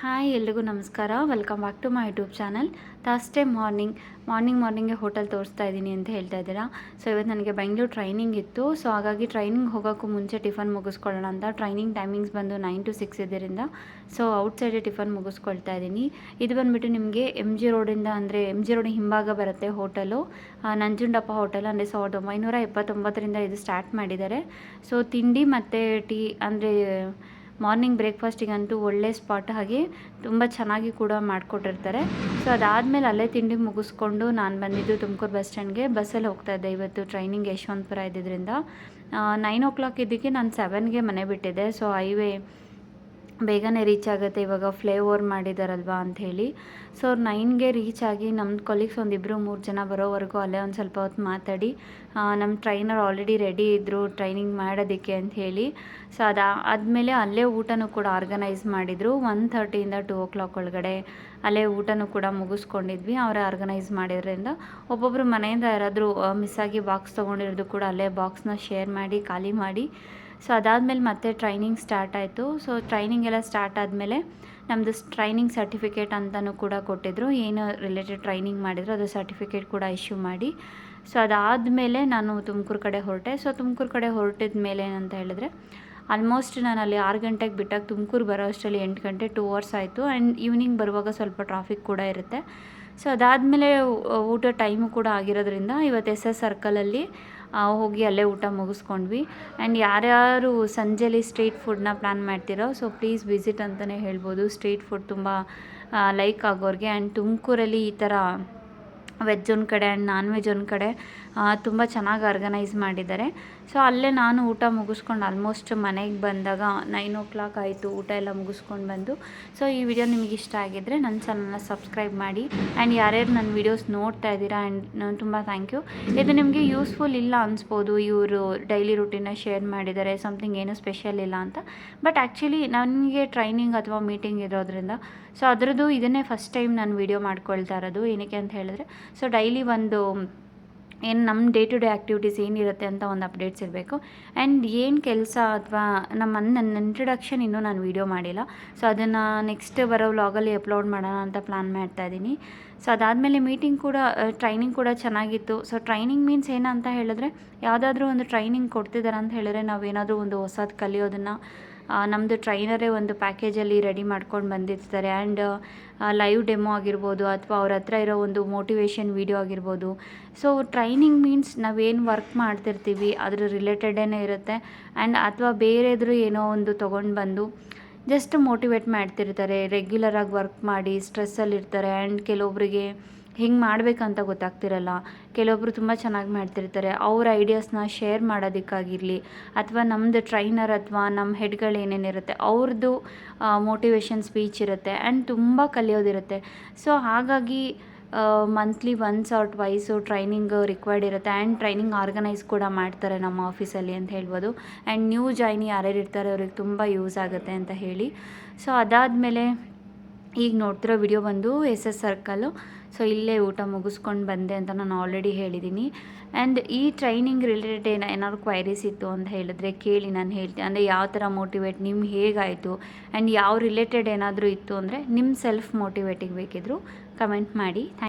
Hi ಎಲ್ರಿಗೂ ನಮಸ್ಕಾರ. Welcome back to my YouTube channel. Thursday ಮಾರ್ನಿಂಗ್ಗೆ ಹೋಟೆಲ್ ತೋರಿಸ್ತಾ ಇದ್ದೀನಿ ಅಂತ ಹೇಳ್ತಾ ಇದ್ದೀರಾ. ಸೊ ಇವತ್ತು ನನಗೆ ಬೆಂಗಳೂರು ಟ್ರೈನಿಂಗ್ ಇತ್ತು. ಸೊ ಹಾಗಾಗಿ ಟ್ರೈನಿಂಗ್ ಹೋಗೋಕ್ಕೂ ಮುಂಚೆ ಟಿಫನ್ ಮುಗಿಸ್ಕೊಳ್ಳೋಣ ಅಂತ. ಟ್ರೈನಿಂಗ್ ಟೈಮಿಂಗ್ಸ್ ಬಂದು 9 to 6 ಇದರಿಂದ ಸೊ ಔಟ್ಸೈಡೇ ಟಿಫನ್ ಮುಗಿಸ್ಕೊಳ್ತಾ ಇದ್ದೀನಿ. ಇದು ಬಂದುಬಿಟ್ಟು ನಿಮಗೆ ಎಮ್ ಜಿ ರೋಡಿಂದ ಅಂದರೆ ಎಮ್ ಜಿ ರೋಡಿನ ಹಿಂಭಾಗ ಬರುತ್ತೆ ಹೋಟೆಲು, ನಂಜುಂಡಪ್ಪ ಹೋಟೆಲ್. ಅಂದರೆ 1979 ಇದು ಸ್ಟಾರ್ಟ್ ಮಾಡಿದ್ದಾರೆ. ಸೊ ತಿಂಡಿ ಮತ್ತು ಟೀ ಅಂದರೆ ಮಾರ್ನಿಂಗ್ ಬ್ರೇಕ್ಫಾಸ್ಟಿಗಂತೂ ಒಳ್ಳೆ ಸ್ಪಾಟ್, ಹಾಗೆ ತುಂಬ ಚೆನ್ನಾಗಿ ಕೂಡ ಮಾಡಿಕೊಟ್ಟಿರ್ತಾರೆ. ಸೊ ಅದಾದಮೇಲೆ ಅಲ್ಲೇ ತಿಂಡಿ ಮುಗಿಸ್ಕೊಂಡು ನಾನು ಬಂದಿದ್ದು ತುಮಕೂರು ಬಸ್ ಸ್ಟ್ಯಾಂಡ್ಗೆ. ಬಸ್ಸಲ್ಲಿ ಹೋಗ್ತಾ ಇದ್ದೆ. ಇವತ್ತು ಟ್ರೈನಿಂಗ್ ಯಶವಂತಪುರ ಇದ್ದಿದ್ದರಿಂದ 9 o'clock ಇದಕ್ಕೆ ನಾನು 7ಗೆ ಮನೆ ಬಿಟ್ಟಿದ್ದೆ. ಸೊ ಹೈವೇ ಬೇಗನೆ ರೀಚ್ ಆಗುತ್ತೆ ಇವಾಗ ಫ್ಲೈಓವರ್ ಮಾಡಿದಾರಲ್ವಾ ಅಂಥೇಳಿ. ಸೊ 9ಗೆ ರೀಚ್ ಆಗಿ ನಮ್ಮ ಕೊಲೀಗ್ಸ್ ಒಂದು 2-3 ಜನ ಬರೋವರೆಗೂ ಅಲ್ಲೇ ಒಂದು ಸ್ವಲ್ಪ ಹೊತ್ತು ಮಾತಾಡಿ, ನಮ್ಮ ಟ್ರೈನರ್ ಆಲ್ರೆಡಿ ರೆಡಿ ಇದ್ದರು ಟ್ರೈನಿಂಗ್ ಮಾಡೋದಕ್ಕೆ ಅಂತ ಹೇಳಿ. ಸೊ ಆದಮೇಲೆ ಅಲ್ಲೇ ಊಟನೂ ಕೂಡ ಆರ್ಗನೈಸ್ ಮಾಡಿದರು. 1:30ಇಂದ 2 o'clock ಒಳಗಡೆ ಅಲ್ಲೇ ಊಟನೂ ಕೂಡ ಮುಗಿಸ್ಕೊಂಡಿದ್ವಿ. ಅವರೇ ಆರ್ಗನೈಸ್ ಮಾಡಿದ್ರಿಂದ ಒಬ್ಬೊಬ್ಬರು ಮನೆಯಿಂದ ಯಾರಾದರೂ ಮಿಸ್ ಆಗಿ ಬಾಕ್ಸ್ ತೊಗೊಂಡಿರೋದು ಕೂಡ ಅಲ್ಲೇ ಬಾಕ್ಸ್ನ ಶೇರ್ ಮಾಡಿ ಖಾಲಿ ಮಾಡಿ. ಸೊ ಅದಾದಮೇಲೆ ಮತ್ತೆ ಟ್ರೈನಿಂಗ್ ಸ್ಟಾರ್ಟ್ ಆಯಿತು. ಸೊ ಟ್ರೈನಿಂಗ್ ಎಲ್ಲ ಸ್ಟಾರ್ಟ್ ಆದಮೇಲೆ ನಮ್ಮದು ಟ್ರೈನಿಂಗ್ ಸರ್ಟಿಫಿಕೇಟ್ ಅಂತಲೂ ಕೂಡ ಕೊಟ್ಟಿದ್ದರು. ಏನು ರಿಲೇಟೆಡ್ ಟ್ರೈನಿಂಗ್ ಮಾಡಿದ್ರು ಅದು ಸರ್ಟಿಫಿಕೇಟ್ ಕೂಡ ಇಶ್ಯೂ ಮಾಡಿ. ಸೊ ಅದಾದಮೇಲೆ ನಾನು ತುಮಕೂರು ಕಡೆ ಹೊರಟೆ. ಸೊ ತುಮಕೂರು ಕಡೆ ಹೊರಟಿದ ಮೇಲೆ ಏನಂತ ಹೇಳಿದ್ರೆ ಆಲ್ಮೋಸ್ಟ್ ನಾನು ಅಲ್ಲಿ 6 ಗಂಟೆಗೆ ಬಿಟ್ಟಾಗ ತುಮಕೂರು ಬರೋ ಅಷ್ಟರಲ್ಲಿ 8 ಗಂಟೆ, 2 hours ಆಯಿತು. ಆ್ಯಂಡ್ ಈವ್ನಿಂಗ್ ಬರುವಾಗ ಸ್ವಲ್ಪ ಟ್ರಾಫಿಕ್ ಕೂಡ ಇರುತ್ತೆ. ಸೊ ಅದಾದಮೇಲೆ ಊಟ ಟೈಮು ಕೂಡ ಆಗಿರೋದ್ರಿಂದ ಇವತ್ತು SS ಸರ್ಕಲಲ್ಲಿ ಹೋಗಿ ಅಲ್ಲೇ ಊಟ ಮುಗಿಸ್ಕೊಂಡ್ವಿ. ಆ್ಯಂಡ್ ಯಾರ್ಯಾರು ಸಂಜೆಲಿ ಸ್ಟ್ರೀಟ್ ಫುಡ್ನ ಪ್ಲ್ಯಾನ್ ಮಾಡ್ತಿರೋ ಸೊ ಪ್ಲೀಸ್ ವಿಸಿಟ್ ಅಂತಲೇ ಹೇಳ್ಬೋದು. ಸ್ಟ್ರೀಟ್ ಫುಡ್ ತುಂಬ ಲೈಕ್ ಆಗೋರಿಗೆ. ಆ್ಯಂಡ್ ತುಮಕೂರಲ್ಲಿ ಈ ಥರ ವೆಜ್ ಒಂದು ಕಡೆ ಆ್ಯಂಡ್ ನಾನ್ ವೆಜ್ ಒಂದು ಕಡೆ ತುಂಬ ಚೆನ್ನಾಗಿ ಆರ್ಗನೈಸ್ ಮಾಡಿದ್ದಾರೆ. ಸೊ ಅಲ್ಲೇ ನಾನು ಊಟ ಮುಗಿಸ್ಕೊಂಡು ಆಲ್ಮೋಸ್ಟ್ ಮನೆಗೆ ಬಂದಾಗ 9 o'clock ಆಯಿತು. ಊಟ ಎಲ್ಲ ಮುಗಿಸ್ಕೊಂಡು ಬಂದು. ಸೊ ಈ ವಿಡಿಯೋ ನಿಮಗೆ ಇಷ್ಟ ಆಗಿದ್ದರೆ ನನ್ನ ಚಾನಲ್ನ ಸಬ್ಸ್ಕ್ರೈಬ್ ಮಾಡಿ. ಆ್ಯಂಡ್ ಯಾರ್ಯಾರು ನನ್ನ ವೀಡಿಯೋಸ್ ನೋಡ್ತಾ ಇದ್ದೀರಾ ಆ್ಯಂಡ್ ತುಂಬ ಥ್ಯಾಂಕ್ ಯು. ಇದು ನಿಮಗೆ ಯೂಸ್ಫುಲ್ ಇಲ್ಲ ಅನಿಸ್ಬೋದು, ಇವರು ಡೈಲಿ ರೂಟೀನ ಶೇರ್ ಮಾಡಿದ್ದಾರೆ, ಸಮಥಿಂಗ್ ಏನೂ ಸ್ಪೆಷಲ್ ಇಲ್ಲ ಅಂತ. ಬಟ್ ಆ್ಯಕ್ಚುಲಿ ನನಗೆ ಟ್ರೈನಿಂಗ್ ಅಥವಾ ಮೀಟಿಂಗ್ ಇರೋದ್ರಿಂದ ಸೊ ಅದರದ್ದು ಇದನ್ನೇ ಫಸ್ಟ್ ಟೈಮ್ ನಾನು ವೀಡಿಯೋ ಮಾಡ್ಕೊಳ್ತಾ ಇರೋದು. ಏನಕ್ಕೆ ಅಂತ ಹೇಳಿದ್ರೆ ಸೊ ಡೈಲಿ ಒಂದು ಏನು ನಮ್ಮ ಡೇ ಟು ಡೇ ಆ್ಯಕ್ಟಿವಿಟೀಸ್ ಏನಿರುತ್ತೆ ಅಂತ ಒಂದು ಅಪ್ಡೇಟ್ಸ್ ಇರಬೇಕು. ಆ್ಯಂಡ್ ಏನು ಕೆಲಸ ಅಥವಾ ನನ್ನ ಇಂಟ್ರಡಕ್ಷನ್ ಇನ್ನೂ ನಾನು ವೀಡಿಯೋ ಮಾಡಿಲ್ಲ. ಸೊ ಅದನ್ನು ನೆಕ್ಸ್ಟ್ ಬರೋ ವ್ಲಾಗಲ್ಲಿ ಅಪ್ಲೋಡ್ ಮಾಡೋಣ ಅಂತ ಪ್ಲ್ಯಾನ್ ಮಾಡ್ತಾಯಿದ್ದೀನಿ. ಸೊ ಅದಾದಮೇಲೆ ಟ್ರೈನಿಂಗ್ ಕೂಡ ಚೆನ್ನಾಗಿತ್ತು. ಸೊ ಟ್ರೈನಿಂಗ್ ಮೀನ್ಸ್ ಏನಂತ ಹೇಳಿದ್ರೆ ಯಾವುದಾದ್ರೂ ಒಂದು ಟ್ರೈನಿಂಗ್ ಕೊಡ್ತಿದ್ದಾರೆ ಅಂತ ಹೇಳಿದ್ರೆ ನಾವೇನಾದರೂ ಒಂದು ಹೊಸದು ಕಲಿಯೋದನ್ನು ನಮ್ಮದು ಟ್ರೈನರೇ ಒಂದು ಪ್ಯಾಕೇಜಲ್ಲಿ ರೆಡಿ ಮಾಡ್ಕೊಂಡು ಬಂದಿರ್ತಾರೆ. ಆ್ಯಂಡ್ ಲೈವ್ ಡೆಮೋ ಆಗಿರ್ಬೋದು ಅಥವಾ ಅವ್ರ ಹತ್ರ ಇರೋ ಒಂದು ಮೋಟಿವೇಶನ್ ವೀಡಿಯೋ ಆಗಿರ್ಬೋದು. ಸೊ ಟ್ರೈನಿಂಗ್ ಮೀನ್ಸ್ ನಾವೇನು ವರ್ಕ್ ಮಾಡ್ತಿರ್ತೀವಿ ಅದ್ರ ರಿಲೇಟೆಡೇ ಇರುತ್ತೆ. ಆ್ಯಂಡ್ ಅಥವಾ ಬೇರೆದ್ರು ಏನೋ ಒಂದು ತೊಗೊಂಡು ಬಂದು ಜಸ್ಟ್ ಮೋಟಿವೇಟ್ ಮಾಡ್ತಿರ್ತಾರೆ. ರೆಗ್ಯುಲರಾಗಿ ವರ್ಕ್ ಮಾಡಿ ಸ್ಟ್ರೆಸ್ಸಲ್ಲಿರ್ತಾರೆ. ಆ್ಯಂಡ್ ಕೆಲವೊಬ್ಬರಿಗೆ ಹಿಂಗೆ ಮಾಡಬೇಕಂತ ಗೊತ್ತಾಗ್ತಿರಲ್ಲ. ಕೆಲವೊಬ್ಬರು ತುಂಬ ಚೆನ್ನಾಗಿ ಮಾಡ್ತಿರ್ತಾರೆ. ಅವ್ರ ಐಡಿಯಾಸ್ನ ಶೇರ್ ಮಾಡೋದಕ್ಕಾಗಿರಲಿ ಅಥವಾ ನಮ್ಮದು ಟ್ರೈನರ್ ಅಥವಾ ನಮ್ಮ ಹೆಡ್ಗಳು ಏನೇನಿರುತ್ತೆ ಅವ್ರದ್ದು ಮೋಟಿವೇಶನ್ ಸ್ಪೀಚ್ ಇರುತ್ತೆ. ಆ್ಯಂಡ್ ತುಂಬ ಕಲಿಯೋದಿರುತ್ತೆ. ಸೊ ಹಾಗಾಗಿ monthly once or twice training required ಇರುತ್ತೆ. ಆ್ಯಂಡ್ ಟ್ರೈನಿಂಗ್ ಆರ್ಗನೈಸ್ ಕೂಡ ಮಾಡ್ತಾರೆ ನಮ್ಮ ಆಫೀಸಲ್ಲಿ ಅಂತ ಹೇಳ್ಬೋದು. ಆ್ಯಂಡ್ ನ್ಯೂ ಜಾಯ್ನಿ ಯಾರ್ಯಾರು ಇರ್ತಾರೆ ಅವ್ರಿಗೆ ತುಂಬ ಯೂಸ್ ಆಗುತ್ತೆ ಅಂತ ಹೇಳಿ. ಸೊ ಅದಾದಮೇಲೆ ಈಗ ನೋಡ್ತಿರೋ ವಿಡಿಯೋ ಬಂದು SS ಸರ್ಕಲ್ಲು. ಸೊ ಇಲ್ಲೇ ಊಟ ಮುಗಿಸ್ಕೊಂಡು ಬಂದೆ ಅಂತ ನಾನು ಆಲ್ರೆಡಿ ಹೇಳಿದ್ದೀನಿ. ಆ್ಯಂಡ್ ಈ ಟ್ರೈನಿಂಗ್ ರಿಲೇಟೆಡ್ ಏನಾದ್ರು ಕ್ವೈರೀಸ್ ಇತ್ತು ಅಂತ ಹೇಳಿದ್ರೆ ಕೇಳಿ, ನಾನು ಹೇಳ್ತೀನಿ. ಅಂದರೆ ಯಾವ ಥರ ಮೋಟಿವೇಟ್ ನಿಮ್ಗೆ ಹೇಗಾಯಿತು ಆ್ಯಂಡ್ ಯಾವ ರಿಲೇಟೆಡ್ ಏನಾದರೂ ಇತ್ತು ಅಂದರೆ ನಿಮ್ಮ ಸೆಲ್ಫ್ ಮೋಟಿವೇಟಿಗೆ ಬೇಕಿದ್ರು ಕಮೆಂಟ್ ಮಾಡಿ.